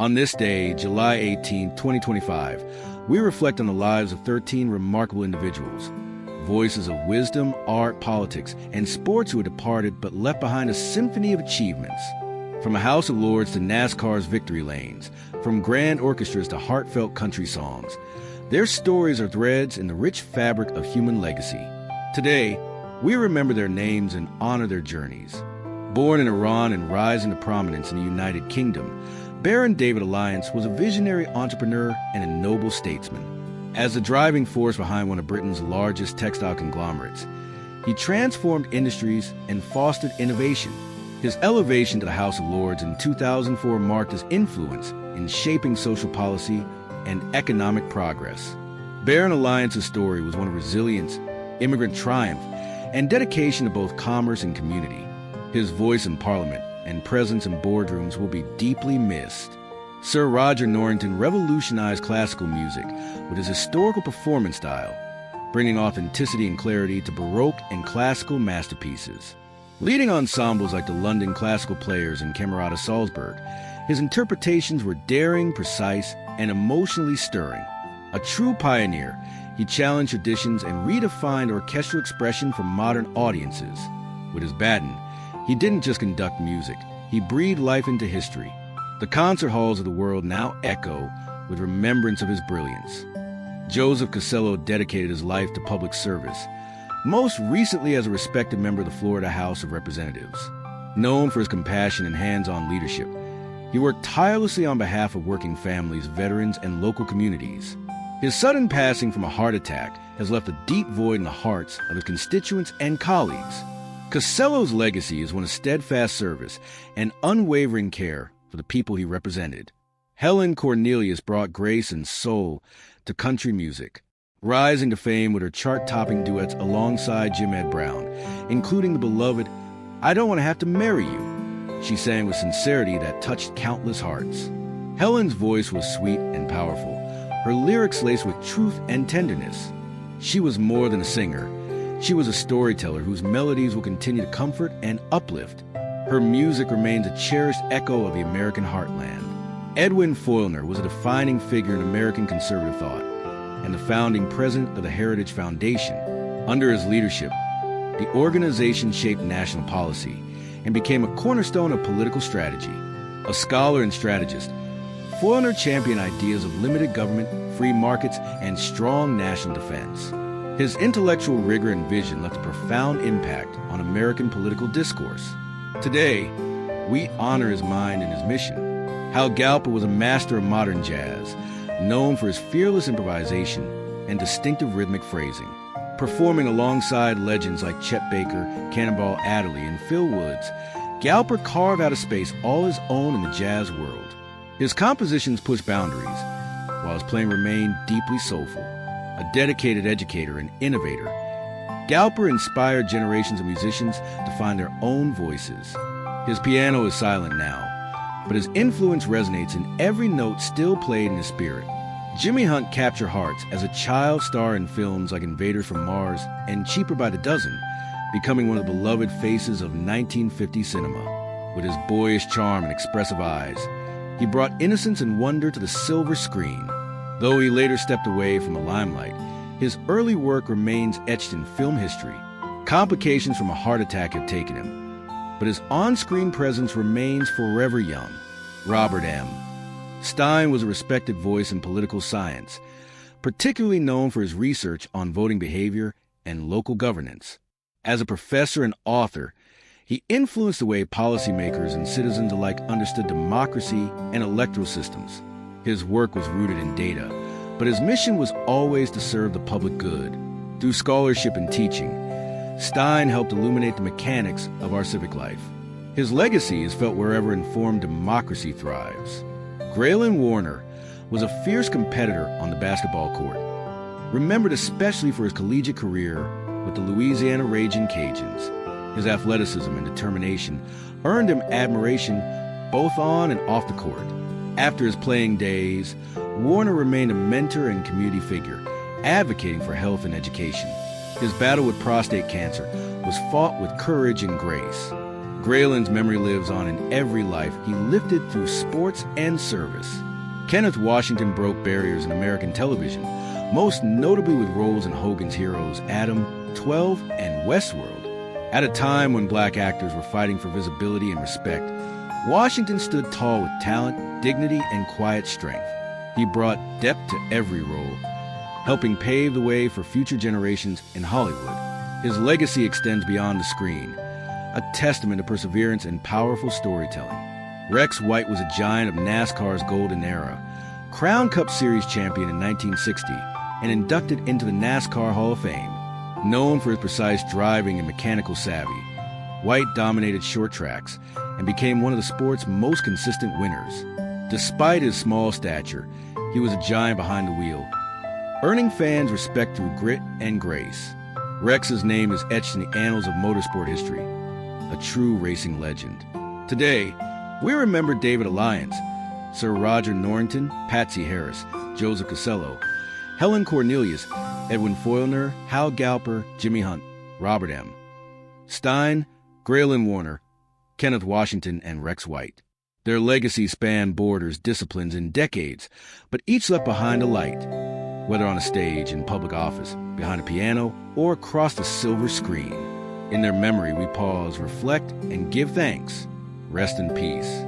On this day, July 18, 2025, we reflect on the lives of 13 remarkable individuals, voices of wisdom, art, politics, and sports who had departed but left behind a symphony of achievements. From a House of Lords to NASCAR's victory lanes, from grand orchestras to heartfelt country songs, their stories are threads in the rich fabric of human legacy. Today, we remember their names and honor their journeys. Born in Iran and rising to prominence in the United Kingdom, Baron David Alliance was a visionary entrepreneur and a noble statesman. As the driving force behind one of Britain's largest textile conglomerates, he transformed industries and fostered innovation. His elevation to the House of Lords in 2004 marked his influence in shaping social policy and economic progress. Baron Alliance's story was one of resilience, immigrant triumph, and dedication to both commerce and community. His voice in Parliament and presence in boardrooms will be deeply missed. Sir Roger Norrington revolutionized classical music with his historical performance style, bringing authenticity and clarity to Baroque and classical masterpieces. Leading ensembles like the London Classical Players and Camerata Salzburg, his interpretations were daring, precise, and emotionally stirring. A true pioneer, he challenged traditions and redefined orchestral expression for modern audiences. With his baton, he didn't just conduct music, he breathed life into history. The concert halls of the world now echo with remembrance of his brilliance. Joseph Costello dedicated his life to public service, most recently as a respected member of the Florida House of Representatives. Known for his compassion and hands-on leadership, he worked tirelessly on behalf of working families, veterans, and local communities. His sudden passing from a heart attack has left a deep void in the hearts of his constituents and colleagues. Costello's legacy is one of steadfast service and unwavering care for the people he represented. Helen Cornelius brought grace and soul to country music, rising to fame with her chart-topping duets alongside Jim Ed Brown, including the beloved "I Don't Want to Have to Marry You." She sang with sincerity that touched countless hearts. Helen's voice was sweet and powerful, her lyrics laced with truth and tenderness. She was more than a singer. She was a storyteller whose melodies will continue to comfort and uplift. Her music remains a cherished echo of the American heartland. Edwin Foylner was a defining figure in American conservative thought and the founding president of the Heritage Foundation. Under his leadership, the organization shaped national policy and became a cornerstone of political strategy. A scholar and strategist, Foylner championed ideas of limited government, free markets, and strong national defense. His intellectual rigor and vision left a profound impact on American political discourse. Today, we honor his mind and his mission. Hal Galper was a master of modern jazz, known for his fearless improvisation and distinctive rhythmic phrasing. Performing alongside legends like Chet Baker, Cannonball Adderley, and Phil Woods, Galper carved out a space all his own in the jazz world. His compositions pushed boundaries, while his playing remained deeply soulful. A dedicated educator and innovator, Galper inspired generations of musicians to find their own voices. His piano is silent now, but his influence resonates in every note still played in his spirit. Jimmy Hunt captured hearts as a child star in films like Invaders from Mars and Cheaper by the Dozen, becoming one of the beloved faces of 1950 cinema. With his boyish charm and expressive eyes, he brought innocence and wonder to the silver screen. Though he later stepped away from the limelight, his early work remains etched in film history. Complications from a heart attack have taken him, but his on-screen presence remains forever young. Robert M. Stein was a respected voice in political science, particularly known for his research on voting behavior and local governance. As a professor and author, he influenced the way policymakers and citizens alike understood democracy and electoral systems. His work was rooted in data, but his mission was always to serve the public good. Through scholarship and teaching, Stein helped illuminate the mechanics of our civic life. His legacy is felt wherever informed democracy thrives. Graylin Warner was a fierce competitor on the basketball court, remembered especially for his collegiate career with the Louisiana Ragin' Cajuns. His athleticism and determination earned him admiration both on and off the court. After his playing days, Warner remained a mentor and community figure, advocating for health and education. His battle with prostate cancer was fought with courage and grace. Grayling's memory lives on in every life he lifted through sports and service. Kenneth Washington broke barriers in American television, most notably with roles in Hogan's Heroes, Adam, 12, and Westworld. At a time when black actors were fighting for visibility and respect, Washington stood tall with talent, dignity, and quiet strength. He brought depth to every role, helping pave the way for future generations in Hollywood. His legacy extends beyond the screen, a testament to perseverance and powerful storytelling. Rex White was a giant of NASCAR's golden era, Crown Cup Series champion in 1960, and inducted into the NASCAR Hall of Fame. Known for his precise driving and mechanical savvy, White dominated short tracks and became one of the sport's most consistent winners. Despite his small stature, he was a giant behind the wheel, earning fans respect through grit and grace. Rex's name is etched in the annals of motorsport history, a true racing legend. Today, we remember David Alliance, Sir Roger Norrington, Patsy Harris, Joseph Casello, Helen Cornelius, Edwin Foylner, Hal Galper, Jimmy Hunt, Robert M. Stein, Graylin Warner, Kenneth Washington, and Rex White. Their legacies span borders, disciplines, and decades, but each left behind a light, whether on a stage, in public office, behind a piano, or across the silver screen. In their memory, we pause, reflect, and give thanks. Rest in peace.